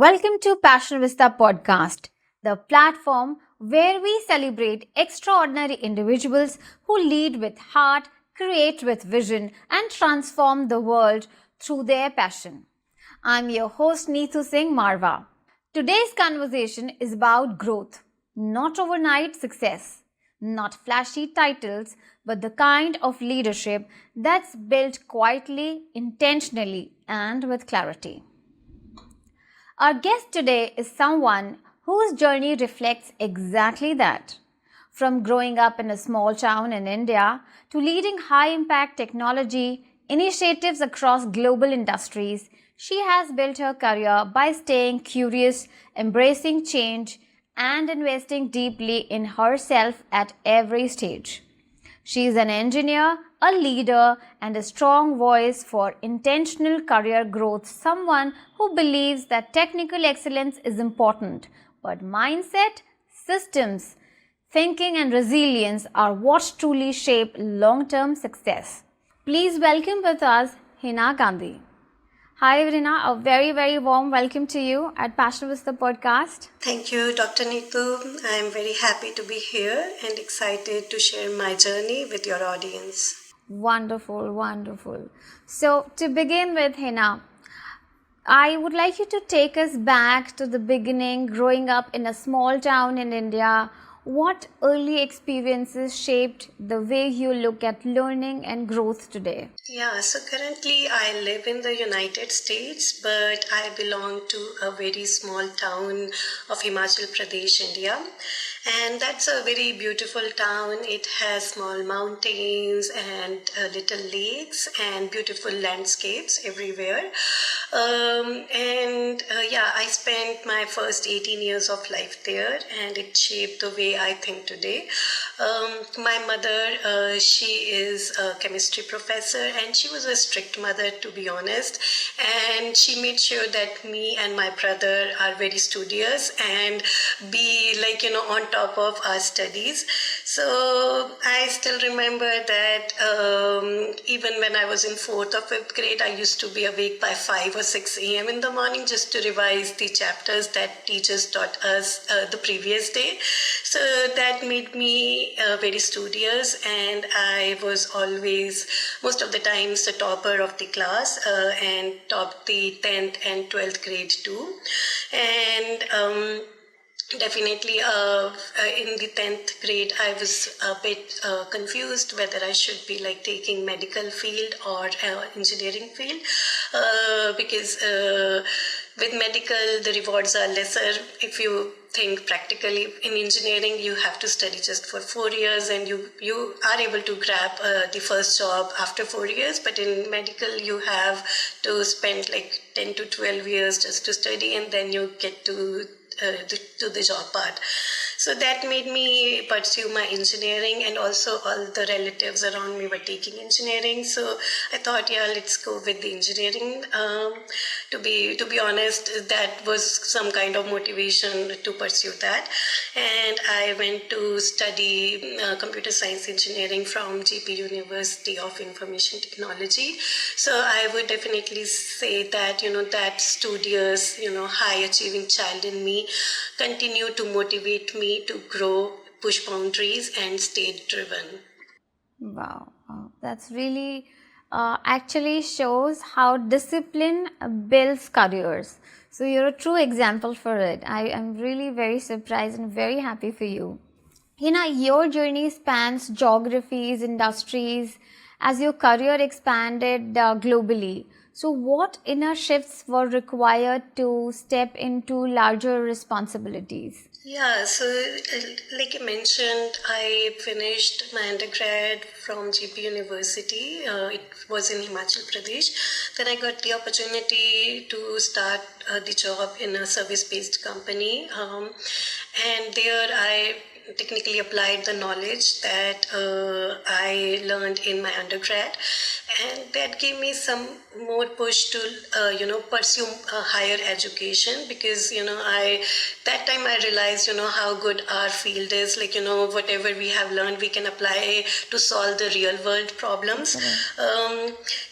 Welcome to Passion Vista Podcast, the platform where we celebrate extraordinary individuals who lead with heart, create with vision, and transform the world through their passion. I'm your host, Neetu Singh Marwaha. Today's conversation is about growth, not overnight success, not flashy titles, but the kind of leadership that's built quietly, intentionally, and with clarity. Our guest today is someone whose journey reflects exactly that. From growing up in a small town in India to leading high impact technology initiatives across global industries, she has built her career by staying curious, embracing change, and investing deeply in herself at every stage. She is an engineer, a leader, and a strong voice for intentional career growth, someone who believes that technical excellence is important, but mindset, systems, thinking, and resilience are what truly shape long term success. Please welcome with us Hina Gandhi. Hi, Hina, a very warm welcome to you at Passion Vista Podcast. Thank you, Dr. Neetu. I am very happy to be here and excited to share my journey with your audience. Wonderful. So, to begin with, Hina, I would like you to take us back to the beginning, growing up in a small town in India. What early experiences shaped the way you look at learning and growth today? Yeah, so currently I live in the United States, but I belong to a very small town of Himachal Pradesh, India. And that's a very beautiful town. It has small mountains and little lakes and beautiful landscapes everywhere. I spent my first 18 years of life there, and it shaped the way I think today. My mother, she is a chemistry professor, and she was a strict mother, to be honest. And she made sure that me and my brother are very studious and be on top of our studies. So I still remember that even when I was in 4th or 5th grade, I used to be awake by 5 or 6 a.m. in the morning just to revise the chapters that teachers taught us the previous day. So that made me very studious, and I was always, most of the times, the topper of the class and topped the 10th and 12th grade too. And definitely, in the 10th grade, I was a bit confused whether I should be taking medical field or engineering field, because with medical, the rewards are lesser. If you think practically, in engineering, you have to study just for 4 years, and you are able to grab the first job after 4 years. But in medical, you have to spend 10 to 12 years just to study, and then you get to the job part. So that made me pursue my engineering, and also all the relatives around me were taking engineering. So I thought, yeah, let's go with the engineering. To be honest, that was some kind of motivation to pursue that. And I went to study computer science engineering from GP University of Information Technology. So I would definitely say that, that studious, high achieving child in me continue to motivate me to grow, push boundaries, and stay driven. Wow, that's really actually shows how discipline builds careers. So you're a true example for it. I am really very surprised and very happy for you. Hina, your journey spans geographies, industries, as your career expanded globally. So what inner shifts were required to step into larger responsibilities? Yeah, so like I mentioned, I finished my undergrad from GP University. It was in Himachal Pradesh. Then I got the opportunity to start the job in a service-based company. And there I technically applied the knowledge that I learned in my undergrad. and that gave me some more push to pursue higher education, because I that time I realized how good our field is, like whatever we have learned we can apply to solve the real world problems.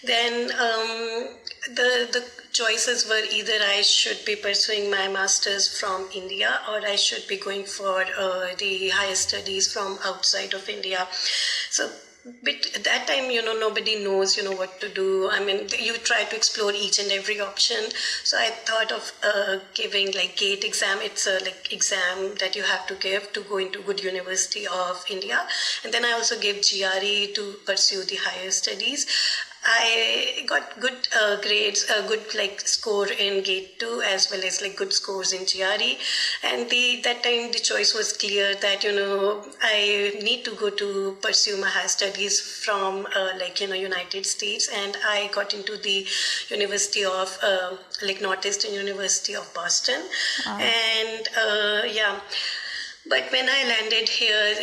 Then the choices were either I should be pursuing my master's from India, or I should be going for the higher studies from outside of India. So, but at that time, nobody knows, what to do. I mean, you try to explore each and every option. So I thought of giving like GATE exam. It's a like exam that you have to give to go into good university of India. And then I also gave GRE to pursue the higher studies. I got good grades, good like score in GATE 2, as well as like good scores in GRE. And that time the choice was clear that I need to go to pursue my higher studies from United States, and I got into the University of Northeastern University of Boston. And yeah. But when I landed here,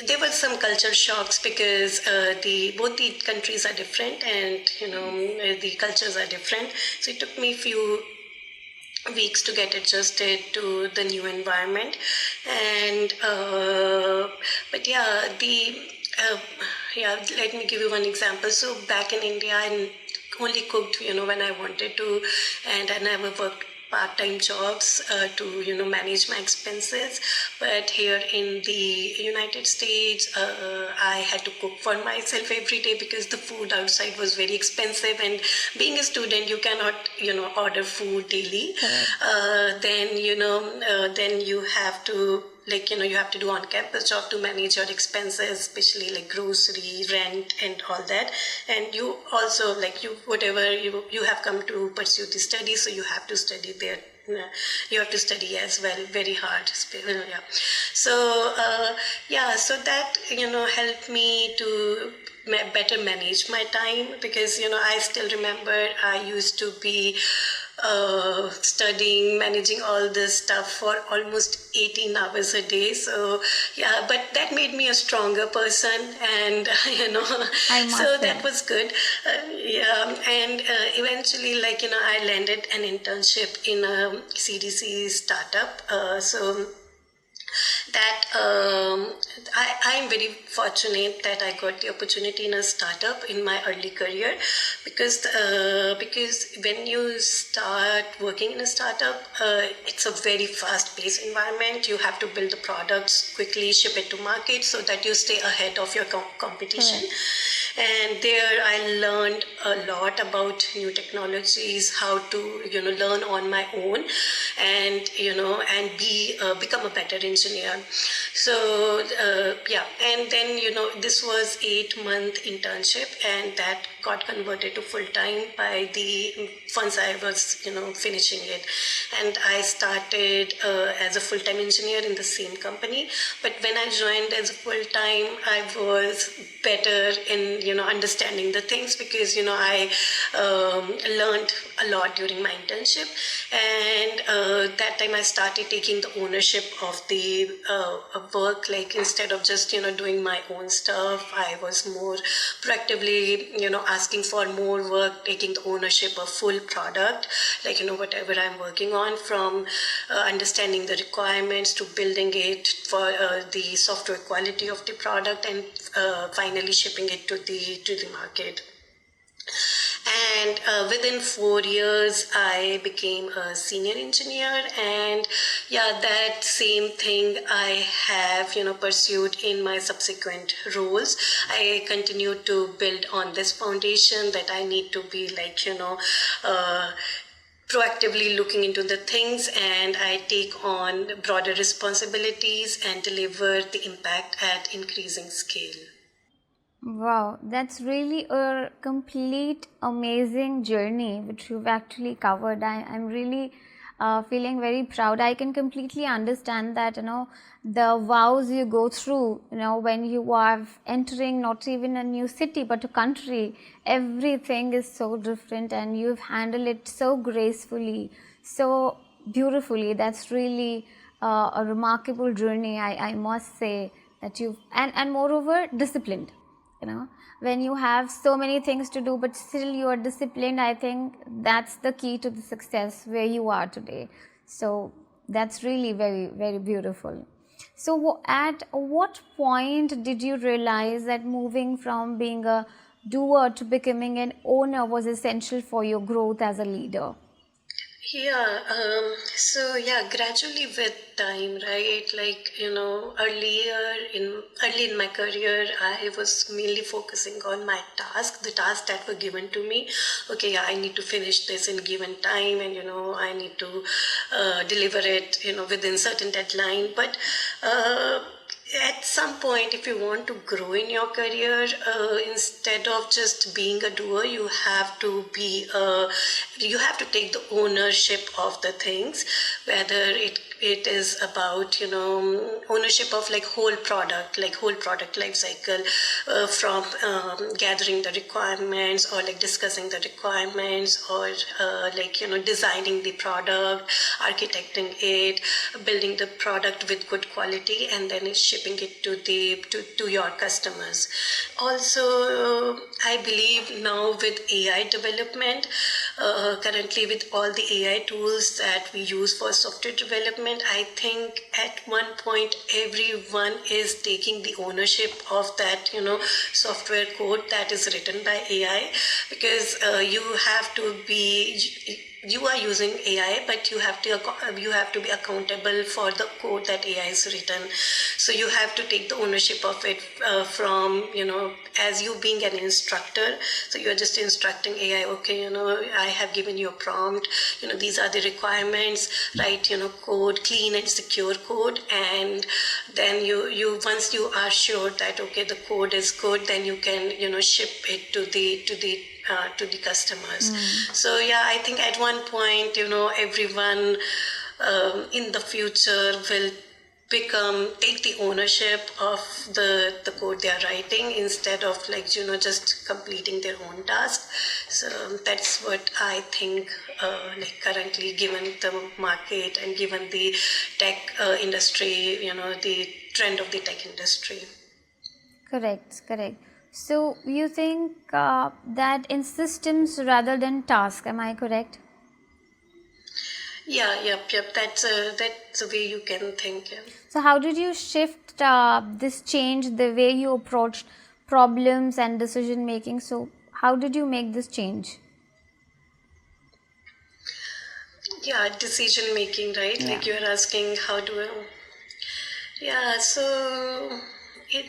there were some culture shocks, because both the countries are different, and the cultures are different. So it took me a few weeks to get adjusted to the new environment. And but yeah, let me give you one example. So back in India, I only cooked when I wanted to, and I never worked part-time jobs to manage my expenses. But here in the United States, I had to cook for myself every day, because the food outside was very expensive, and being a student you cannot order food daily. Then you have to you have to do on-campus job to manage your expenses, especially like grocery, rent, and all that. And you also you have come to pursue the study, so you have to study there. You have to study as well, very hard. Yeah. So so that helped me to better manage my time, because I still remember I used to be studying, managing all this stuff for almost 18 hours a day. So yeah, but that made me a stronger person, and so that was good. And eventually I landed an internship in a CDC startup. So that I'm very fortunate that I got the opportunity in a startup in my early career, because when you start working in a startup, it's a very fast-paced environment. You have to build the products quickly, ship it to market, so that you stay ahead of your competition. And there I learned a lot about new technologies, how to learn on my own, and and become a better engineer. So and then this was 8-month internship, and that got converted to full-time by once I was finishing it. And I started as a full-time engineer in the same company. But when I joined as a full-time, I was better in understanding the things, because I learned a lot during my internship. And that time I started taking the ownership of the work. Like, instead of just doing my own stuff, I was more proactively asking for more work, taking the ownership of full product, like whatever I'm working on, from understanding the requirements to building it for the software quality of the product, and finally shipping it to the market. And within 4 years, I became a senior engineer. And that same thing I have, pursued in my subsequent roles. I continue to build on this foundation, that I need to be proactively looking into the things, and I take on broader responsibilities and deliver the impact at increasing scale. Wow, that's really a complete, amazing journey which you've actually covered. I'm really feeling very proud. I can completely understand that, the vows you go through, when you are entering not even a new city but a country, everything is so different, and you've handled it so gracefully, so beautifully. That's really a remarkable journey, I must say, that you've, and moreover, disciplined. when you have so many things to do but still you are disciplined, I think that's the key to the success where you are today. So that's really very, very beautiful. So at what point did you realize that moving from being a doer to becoming an owner was essential for your growth as a leader? Yeah, gradually with time, right? Like, early in my career, I was mainly focusing on my the tasks that were given to me. Okay, yeah, I need to finish this in given time, and I need to deliver it, within certain deadline. But at some point, if you want to grow in your career, instead of just being a doer, you have to take the ownership of the things, whether it is about ownership of like whole product life cycle, from gathering the requirements, or like discussing the requirements, or designing the product, architecting it, building the product with good quality, and then shipping it to your customers. Also, I believe now with AI development, currently with all the AI tools that we use for software development, I think at one point everyone is taking the ownership of that software code that is written by AI, because you are using AI, but you have to be accountable for the code that AI is written. So you have to take the ownership of it, from as you being an instructor. So you're just instructing AI. Okay, I have given you a prompt. These are the requirements. Write code, clean and secure code, and then you once you are sure that okay the code is good, then you can ship it to the customers. So yeah, I think at one point, everyone in the future will take the ownership of the code they are writing, instead of just completing their own task. So that's what I think, currently, given the market and given the tech industry, the trend of the tech industry. Correct, correct. So you think that in systems rather than task, am I correct? Yeah, yep. That's a way you can think. Yeah. So how did you shift this change, the way you approached problems and decision making? So how did you make this change? Yeah, decision making, right? Yeah. Like you're asking, how do I? Yeah, so it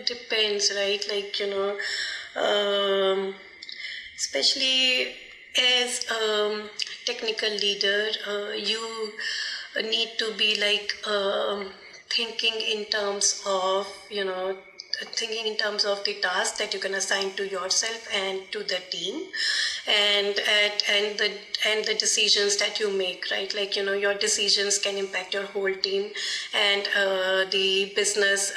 depends, right? Like, especially as a technical leader, you need to be thinking in terms of, thinking in terms of the task that you can assign to yourself and to the team, and the decisions that you make, right? Like your decisions can impact your whole team, and the business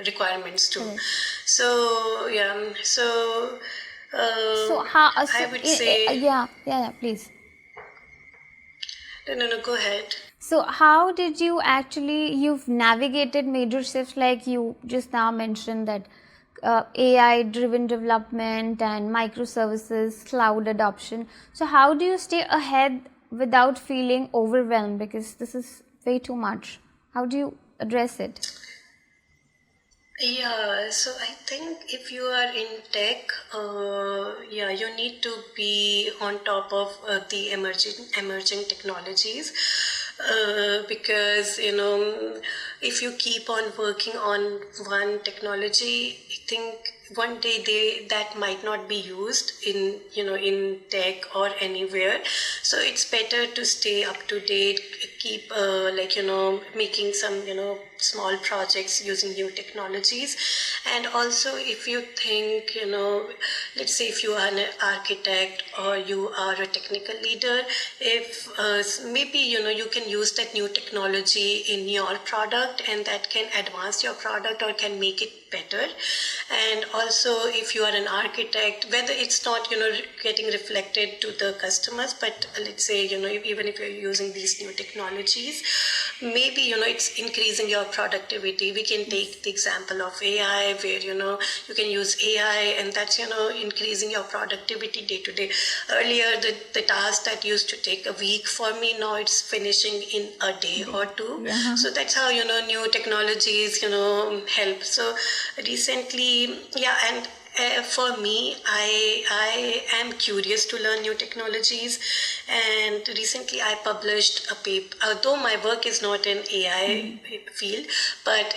requirements too. So yeah, So how? I would say Yeah. Please. no, go ahead. So how did you actually, you've navigated major shifts like you just now mentioned, that AI driven development and microservices, cloud adoption. So how do you stay ahead without feeling overwhelmed, because this is way too much? How do you address it? Yeah, so I think if you are in tech, yeah, you need to be on top of the emerging technologies, because if you keep on working on one technology, I think one day that might not be used in tech or anywhere. So it's better to stay up to date, keep making some small projects using new technologies. And also, if you think, let's say if you are an architect or you are a technical leader, if maybe you can use that new technology in your product, and that can advance your product or can make it better. And also, if you are an architect, whether it's not getting reflected to the customers, but let's say even if you're using these new technologies, maybe, it's increasing your productivity. We can take the example of AI, where, you can use AI, and that's, increasing your productivity day to day. Earlier, the task that used to take a week for me, now it's finishing in a day or two. Yeah. So that's how, new technologies, help. So recently, yeah, and for me, I am curious to learn new technologies, and recently I published a paper. Although my work is not in AI field, but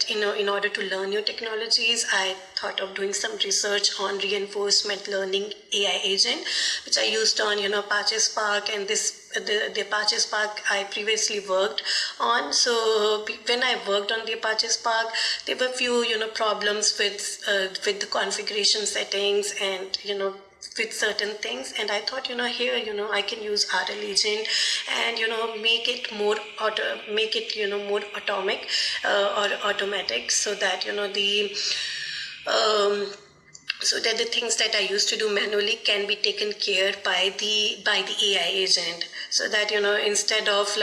in order to learn new technologies, I thought of doing some research on reinforcement learning AI agent, which I used on Apache Spark, and the Apache Spark I previously worked on. So when I worked on the Apache Spark, there were few problems with the configuration settings, and with certain things, and I thought here I can use RL agent, and make it more atomic, or automatic, so that the um, so that the things that I used to do manually can be taken care by the AI agent. So that instead of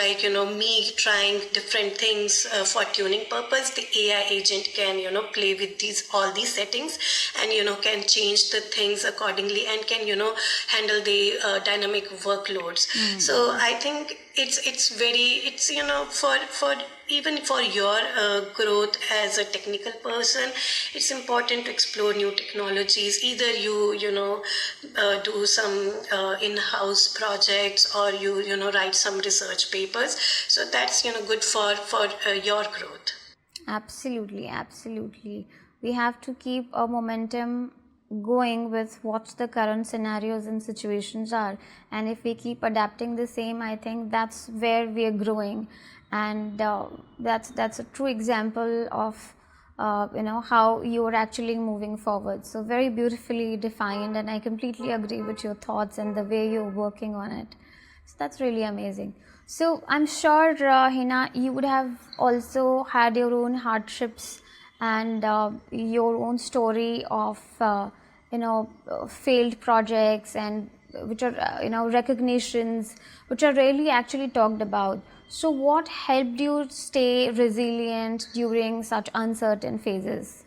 me trying different things for tuning purpose, the AI agent can play with all these settings, and can change the things accordingly, and can handle the dynamic workloads. So I think it's for even for your growth as a technical person, it's important to explore new technologies. Either you do some in-house projects, or you write some research papers. So that's good for your growth. Absolutely, absolutely. We have to keep a momentum going with what the current scenarios and situations are. And if we keep adapting the same, I think that's where we are growing. And that's a true example of how you are actually moving forward. So very beautifully defined, and I completely agree with your thoughts and the way you're working on it. So that's really amazing. So I'm sure, Hina, you would have also had your own hardships and your own story of failed projects, and which are recognitions which are rarely actually talked about. So what helped you stay resilient during such uncertain phases?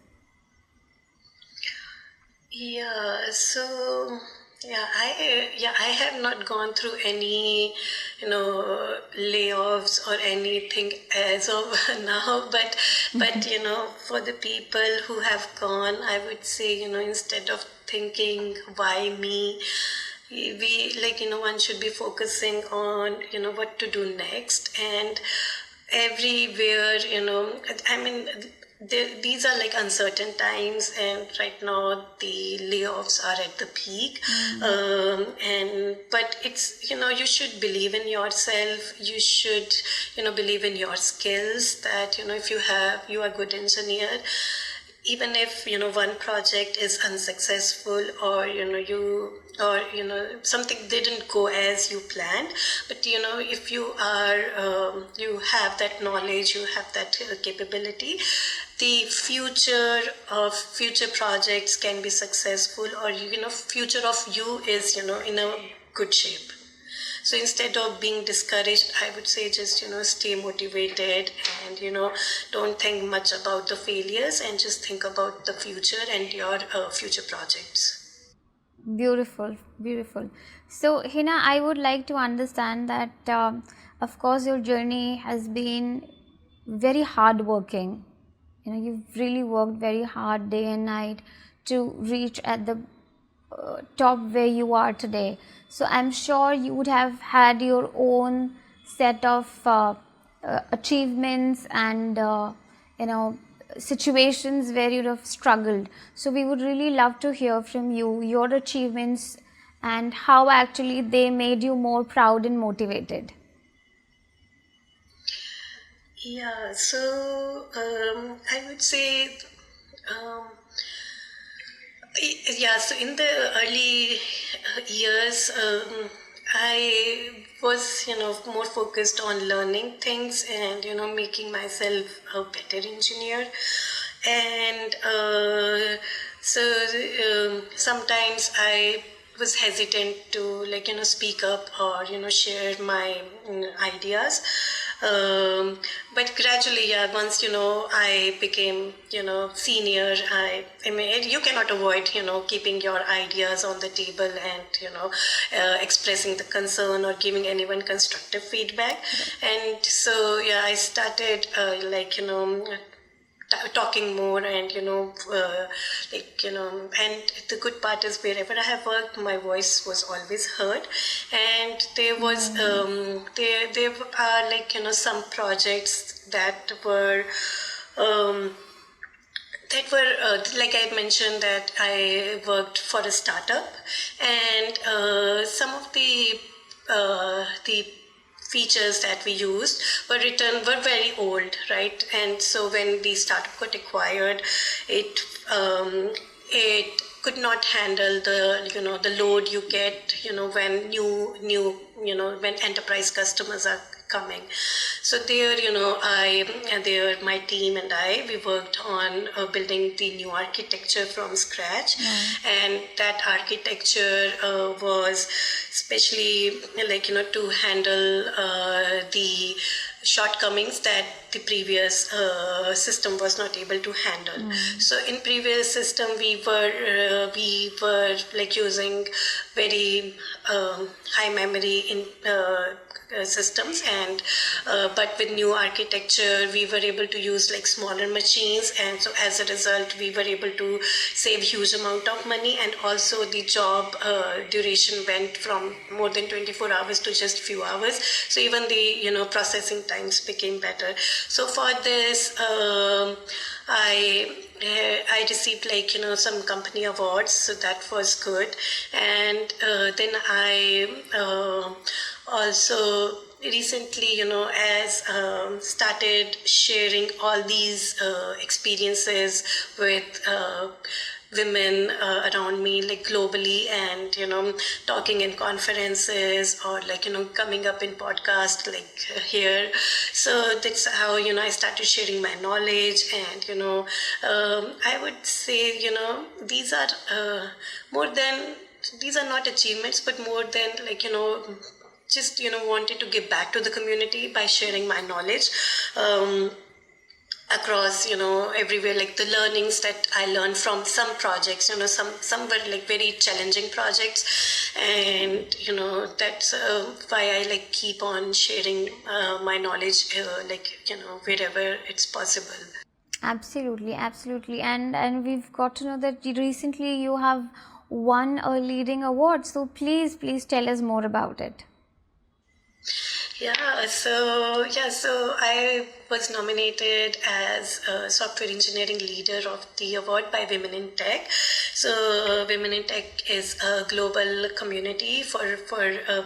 Yeah, so I have not gone through any layoffs or anything as of now, but for the people who have gone, I would say instead of thinking why me, we one should be focusing on what to do next. And everywhere I mean, these are like uncertain times, and right now the layoffs are at the peak. And but it's you should believe in yourself. You should believe in your skills, that if you are a good engineer, even if one project is unsuccessful, or something didn't go as you planned, but if you are you have that knowledge, you have that capability, the future projects can be successful, or future of you is in a good shape. So instead of being discouraged, I would say just stay motivated, and don't think much about the failures, and just think about the future and your future projects. Beautiful, beautiful. So, Hina, I would like to understand that, of course, your journey has been very hard working. You've really worked very hard day and night to reach at the top where you are today. So, I'm sure you would have had your own set of achievements and situations where you'd have struggled. So we would really love to hear from you your achievements and how actually they made you more proud and motivated. Yeah, so I would say, um, yeah, so in the early years, I was, more focused on learning things, and, making myself a better engineer. And so sometimes I was hesitant to speak up, or share my ideas. But gradually, yeah, once, I became, senior, I mean, you cannot avoid, keeping your ideas on the table and, expressing the concern or giving anyone constructive feedback. And so, yeah, I started, talking more, and and the good part is, wherever I have worked, my voice was always heard. And there was there are, some projects that were like I mentioned, that I worked for a startup, and some of the features that we used were very old, right? And so when the startup got acquired, it it could not handle the load you get, when new when enterprise customers are coming. So there, my team and we worked on building the new architecture from scratch. And that architecture was especially, to handle the shortcomings that the previous system was not able to handle. So in previous system, we were like using very high memory in systems, and but with new architecture, we were able to use like smaller machines, and so as a result, we were able to save huge amount of money, and also the job duration went from more than 24 hours to just few hours. So even the processing times became better. So for this, I received some company awards, so that was good. And then I also recently, as started sharing all these experiences with women around me, like globally, and talking in conferences, or coming up in podcast like here. So that's how I started sharing my knowledge. And I would say these are more than, these are not achievements, but more than just wanted to give back to the community by sharing my knowledge across everywhere, like the learnings that I learned from some projects. Some were like very challenging projects, and that's why I keep on sharing my knowledge wherever it's possible. Absolutely, absolutely. And we've got to know that recently you have won a leading award. So please tell us more about it. So I was nominated as a software engineering leader of the award by Women in Tech. So Women in Tech is a global community for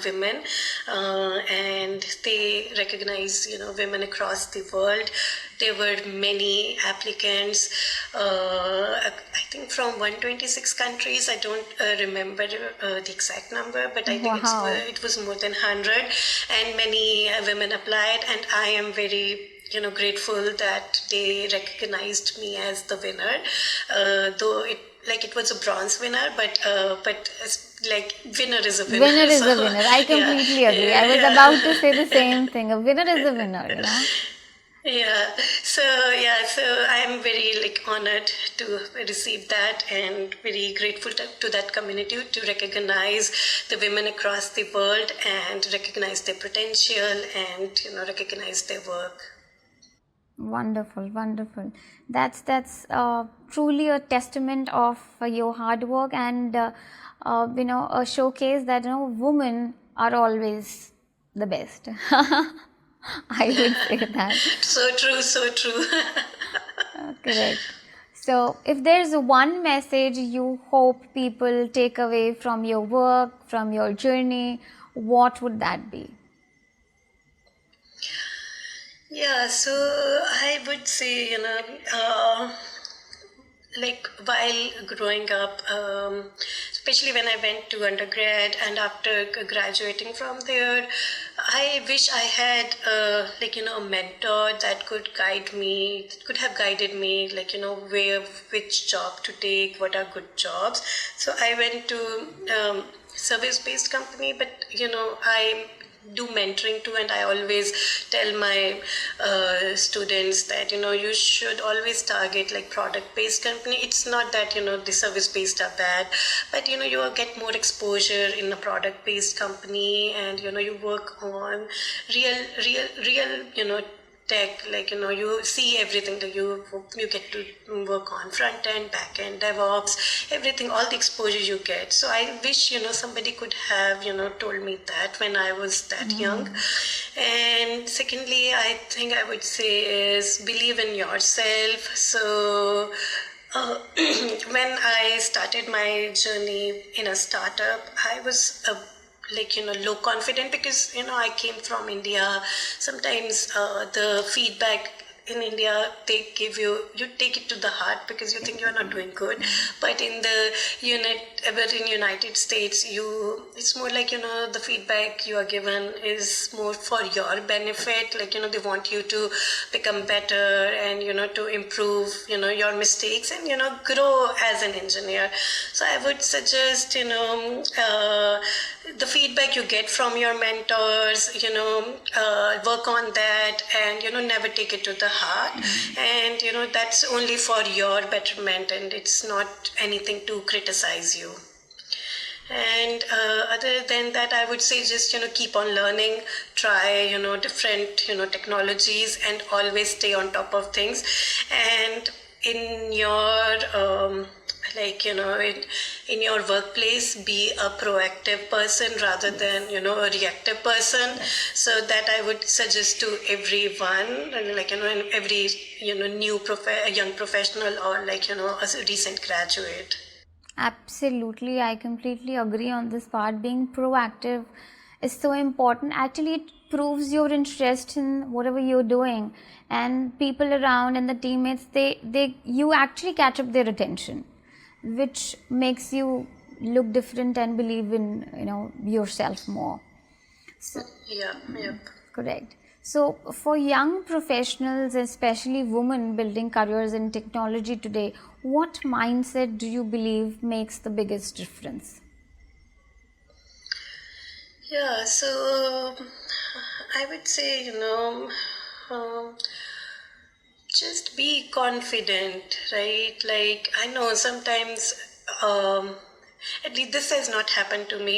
women, and they recognize women across the world. There were many applicants, I think from 126 countries. I don't remember the exact number, but I think Wow. it was more than 100, and many women applied, and I am very grateful that they recognized me as the winner, though it was a bronze winner, but winner is a winner. Winner is a winner. I completely agree. I was about to say the same thing. A winner is a winner. So I'm very honored to receive that, and very grateful to that community to recognize the women across the world, and recognize their potential, and recognize their work. Wonderful, wonderful. That's truly a testament of your hard work, and a showcase that women are always the best. I would say that. So true. Correct. So, if there's one message you hope people take away from your work, from your journey, what would that be? Yeah, so I would say, while growing up, especially when I went to undergrad and after graduating from there, I wish I had a mentor that could guide me, that could have guided me, which job to take, what are good jobs. So I went to service-based company, but I do mentoring too, and I always tell my students that you should always target like product-based company. It's not that the service-based are bad, but you will get more exposure in a product-based company, and you work on real tech, like you see everything that you get to work on, front end, back end, DevOps, everything, all the exposure you get. So I wish somebody could have told me that when I was that young. And secondly, I think I would say is believe in yourself. So when I started my journey in a startup, I was low confident, because I came from India. Sometimes the feedback in India, they give you take it to the heart because you think you're not doing good. But in United States, it's more like the feedback you are given is more for your benefit. Like they want you to become better and to improve your mistakes and grow as an engineer. So I would suggest the feedback you get from your mentors, work on that, and never take it to the heart. And that's only for your betterment, and it's not anything to criticize you. And other than that, I would say just keep on learning, try different technologies, and always stay on top of things. And in your in your workplace, be a proactive person rather than a reactive person. So that I would suggest to everyone, and every new young professional, or a recent graduate. Absolutely, I completely agree on this part. Being proactive is so important. Actually, it proves your interest in whatever you're doing, and people around and the teammates, you actually catch up their attention, which makes you look different and believe in yourself more. So, Yeah. correct. So for young professionals, especially women building careers in technology today, what mindset do you believe makes the biggest difference? Yeah, so I would say just be confident, right? Like I know sometimes at least this has not happened to me.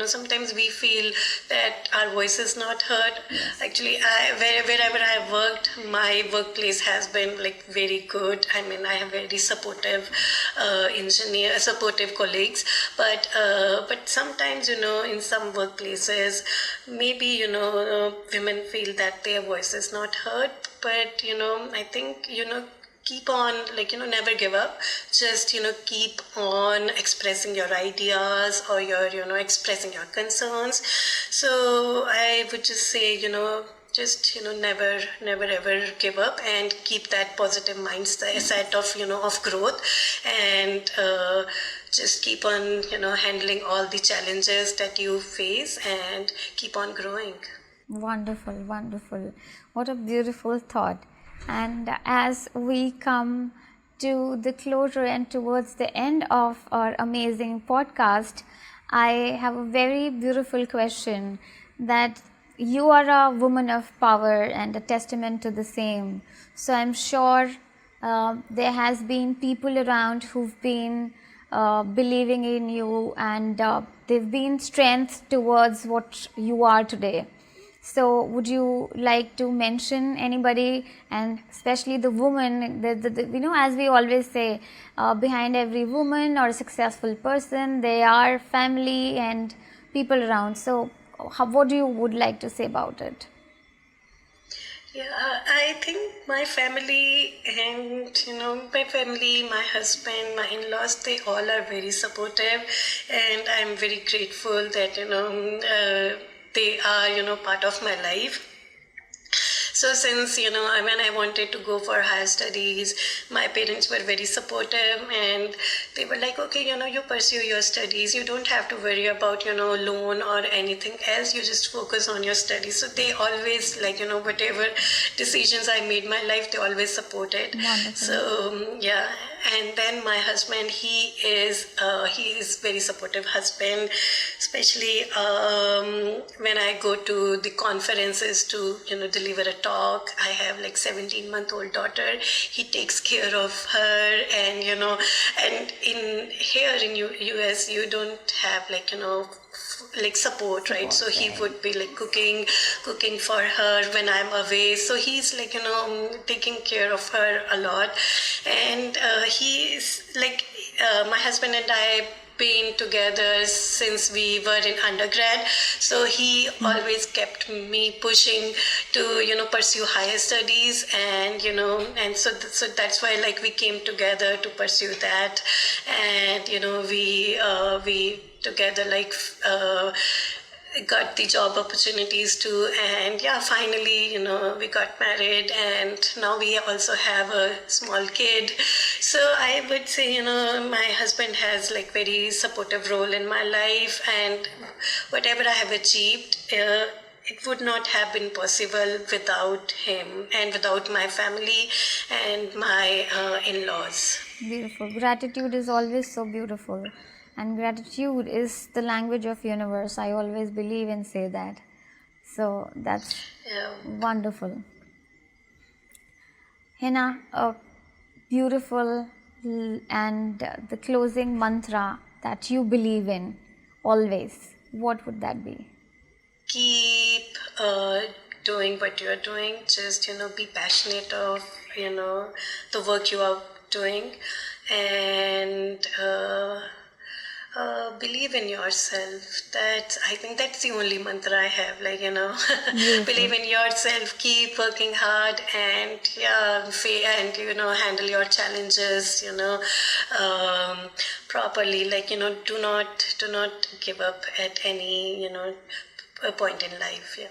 Sometimes we feel that our voice is not heard. Yes. Actually, wherever I have worked, my workplace has been very good. I mean, I have very supportive supportive colleagues. But sometimes in some workplaces, maybe women feel that their voice is not heard. But I think keep on, never give up. Just keep on expressing your ideas, or your expressing your concerns. So I would just say just never ever give up, and keep that positive mindset of growth, and just keep on handling all the challenges that you face, and keep on growing. Wonderful, wonderful. What a beautiful thought. And as we come to the closure and towards the end of our amazing podcast, I have a very beautiful question, that you are a woman of power and a testament to the same. So I'm sure there has been people around who've been believing in you, and they've been strength towards what you are today. So would you like to mention anybody, and especially the woman, as we always say, behind every woman or a successful person, there are family and people around. So what do you would like to say about it? Yeah, I think my family, and my husband, my in-laws, they all are very supportive, and I'm very grateful that they are part of my life. So since when I wanted to go for higher studies, my parents were very supportive, and they were like, okay, you pursue your studies, you don't have to worry about loan or anything else, you just focus on your studies. So they always, like, whatever decisions I made in my life, they always supported. Wonderful. So yeah. And then my husband, he is very supportive husband, especially when I go to the conferences to deliver a talk. I have like 17-month-old daughter. He takes care of her, and and here in US you don't have like support, right? So he would be like cooking for her when I'm away. So he's like taking care of her a lot. And he's like my husband and I been together since we were in undergrad, so he always kept me pushing to pursue higher studies, and and so that's why like we came together to pursue that. And we together like got the job opportunities too. And yeah, finally we got married, and now we also have a small kid. So I would say my husband has like very supportive role in my life, and whatever I have achieved, it would not have been possible without him and without my family and my in-laws. Beautiful. Gratitude is always so beautiful. And gratitude is the language of universe. I always believe and say that. So that's wonderful. Hina, a beautiful and the closing mantra that you believe in always, what would that be? Keep doing what you're doing. Just be passionate of the work you are doing, and believe in yourself. I think that's the only mantra I have. Like believe in yourself. Keep working hard, and handle your challenges. Properly. Like do not give up at any a point in life. Yeah.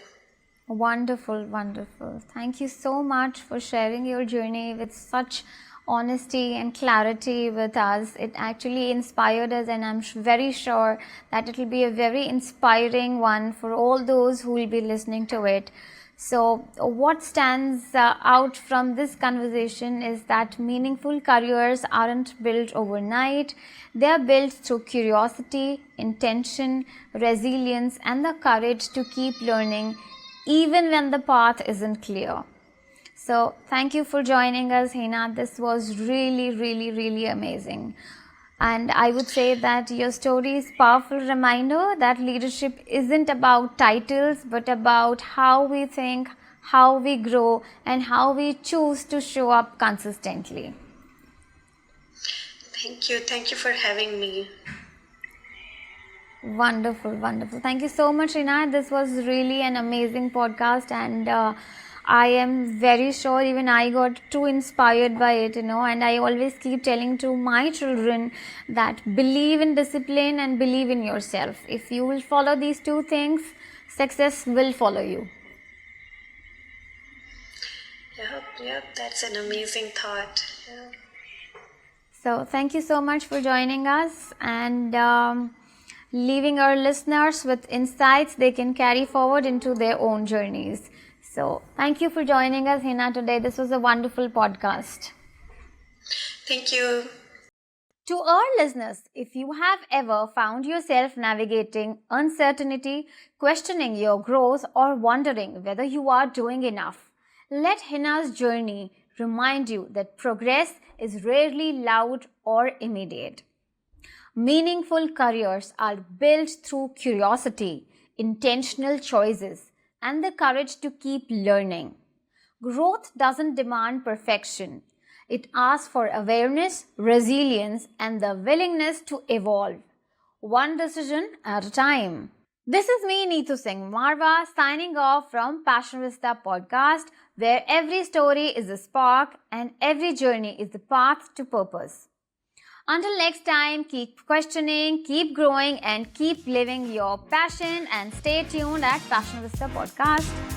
Wonderful, wonderful. Thank you so much for sharing your journey with such honesty and clarity with us. It actually inspired us, and I'm very sure that it will be a very inspiring one for all those who will be listening to it. So what stands out from this conversation is that meaningful careers aren't built overnight. They are built through curiosity, intention, resilience, and the courage to keep learning even when the path isn't clear. So thank you for joining us, Hina. This was really, really, really amazing. And I would say that your story is a powerful reminder that leadership isn't about titles, but about how we think, how we grow, and how we choose to show up consistently. Thank you. Thank you for having me. Wonderful, wonderful. Thank you so much, Hina. This was really an amazing podcast, and I am very sure even I got too inspired by it, and I always keep telling to my children that believe in discipline and believe in yourself. If you will follow these two things, success will follow you. Yep, that's an amazing thought. Yeah. So thank you so much for joining us, and leaving our listeners with insights they can carry forward into their own journeys. So thank you for joining us, Hina, today. This was a wonderful podcast. Thank you. To our listeners, if you have ever found yourself navigating uncertainty, questioning your growth, or wondering whether you are doing enough, let Hina's journey remind you that progress is rarely loud or immediate. Meaningful careers are built through curiosity, intentional choices, and the courage to keep learning. Growth doesn't demand perfection. It asks for awareness, resilience, and the willingness to evolve, one decision at a time. This is me, Neetu Singh Marwaha, signing off from Passion Vista Podcast, where every story is a spark and every journey is the path to purpose. Until next time, keep questioning, keep growing, and keep living your passion, and stay tuned at Passion Vista Podcast.